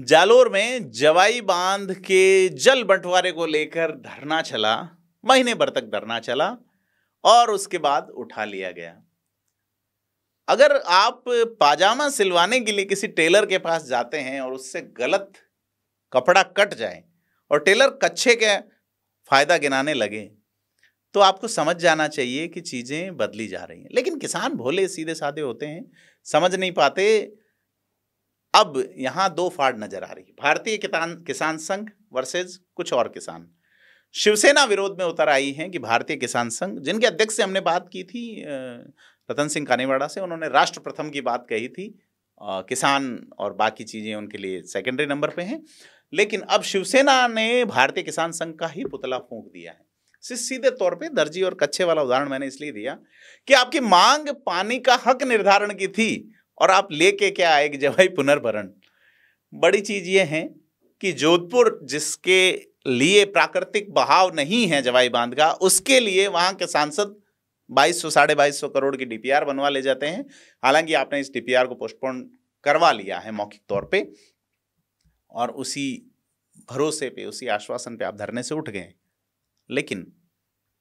जालोर में जवाई बांध के जल बंटवारे को लेकर धरना चला, महीने भर तक धरना चला और उसके बाद उठा लिया गया। अगर आप पाजामा सिलवाने के लिए किसी टेलर के पास जाते हैं और उससे गलत कपड़ा कट जाए और टेलर कच्छे के फायदा गिनाने लगे तो आपको समझ जाना चाहिए कि चीजें बदली जा रही हैं। लेकिन किसान भोले सीधे साधे होते हैं, समझ नहीं पाते। अब यहां दो फाड़ नजर आ रही है, भारतीय किसान संघ वर्सेस कुछ और किसान। शिवसेना विरोध में उतर आई है कि भारतीय किसान संघ, जिनके अध्यक्ष से हमने बात की थी रतन सिंह कानीवाड़ा से, उन्होंने राष्ट्र प्रथम की बात कही थी। किसान और बाकी चीजें उनके लिए सेकेंडरी नंबर पे हैं। लेकिन अब शिवसेना ने भारतीय किसान संघ का ही पुतला फूंक दिया है। सीधे तौर पे दर्जी और कच्छे वाला उदाहरण मैंने इसलिए दिया कि आपकी मांग पानी का हक निर्धारण की थी और आप लेके क्या आए कि जवाई पुनर्भरण। बड़ी चीज ये है कि जोधपुर, जिसके लिए प्राकृतिक बहाव नहीं है जवाई बांध का, उसके लिए वहां के सांसद 2200 साढ़े 2200 करोड़ की डीपीआर बनवा ले जाते हैं। हालांकि आपने इस डीपीआर को पोस्टपोन करवा लिया है मौखिक तौर पे, और उसी भरोसे पे, उसी आश्वासन पे आप धरने से उठ गए। लेकिन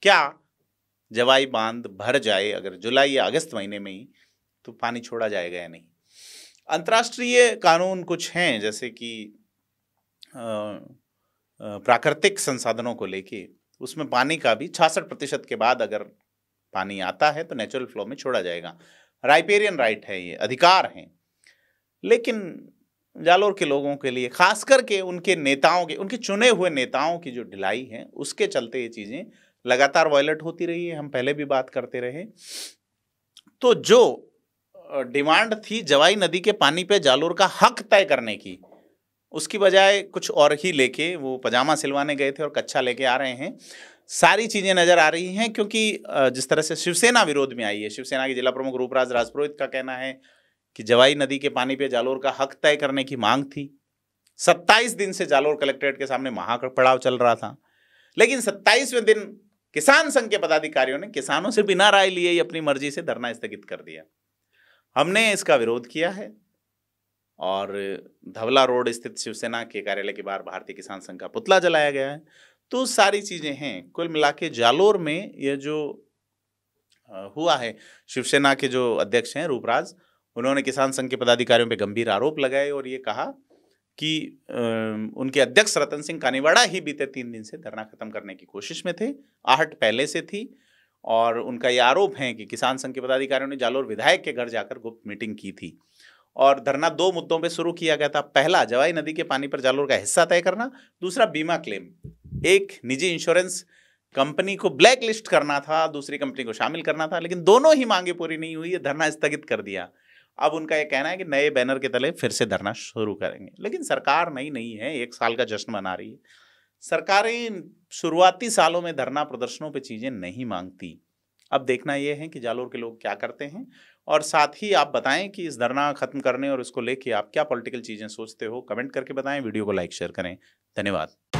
क्या जवाई बांध भर जाए अगर जुलाई या अगस्त महीने में ही, तो पानी छोड़ा जाएगा या नहीं? अंतर्राष्ट्रीय कानून कुछ हैं, जैसे कि प्राकृतिक संसाधनों को लेके, उसमें पानी का भी 66% के बाद अगर पानी आता है तो नेचुरल फ्लो में छोड़ा जाएगा। राइपेरियन राइट है, ये अधिकार है। लेकिन जालोर के लोगों के लिए, खास करके उनके नेताओं के, उनके चुने हुए नेताओं की जो ढिलाई है, उसके चलते ये चीजें लगातार वायलेट होती रही है। हम पहले भी बात करते रहे। तो जो डिमांड थी जवाई नदी के पानी पे जालोर का हक तय करने की, उसकी बजाय कुछ और ही लेके वो पजामा सिलवाने गए थे और कच्छा लेके आ रहे हैं। सारी चीजें नजर आ रही हैं, क्योंकि जिस तरह से शिवसेना विरोध में आई है, शिवसेना के जिला प्रमुख रूपराज राजपुरोहित का कहना है कि जवाई नदी के पानी पे जालोर का हक तय करने की मांग थी। 27 दिन से जालोर कलेक्ट्रेट के सामने महापड़ाव चल रहा था, लेकिन 27वें दिन किसान संघ के पदाधिकारियों ने किसानों से बिना राय लिए ही अपनी मर्जी से धरना स्थगित कर दिया। हमने इसका विरोध किया है और धवला रोड स्थित शिवसेना के कार्यालय के बाहर भारतीय किसान संघ का पुतला जलाया गया है। तो सारी चीजें हैं। कुल मिला के जालोर में ये जो हुआ है, शिवसेना के जो अध्यक्ष हैं रूपराज, उन्होंने किसान संघ के पदाधिकारियों पर गंभीर आरोप लगाए और ये कहा कि उनके अध्यक्ष रतन सिंह कानीवाड़ा ही बीते 3 दिन से धरना खत्म करने की कोशिश में थे। आहट पहले से थी और उनका ये आरोप है कि किसान संघ के पदाधिकारियों ने जालोर विधायक के घर जाकर गुप्त मीटिंग की थी और धरना 2 मुद्दों पे शुरू किया गया था। पहला, जवाई नदी के पानी पर जालोर का हिस्सा तय करना। दूसरा, बीमा क्लेम। एक निजी इंश्योरेंस कंपनी को ब्लैक लिस्ट करना था, दूसरी कंपनी को शामिल करना था, लेकिन दोनों ही मांगे पूरी नहीं हुई, धरना स्थगित कर दिया। अब उनका यह कहना है कि नए बैनर के तले फिर से धरना शुरू करेंगे। लेकिन सरकार नई नहीं है, 1 साल का जश्न मना रही है। सरकारें शुरुआती सालों में धरना प्रदर्शनों पे चीजें नहीं मांगती। अब देखना यह है कि जालोर के लोग क्या करते हैं, और साथ ही आप बताएं कि इस धरना खत्म करने और इसको लेके आप क्या पॉलिटिकल चीजें सोचते हो, कमेंट करके बताएं। वीडियो को लाइक शेयर करें। धन्यवाद।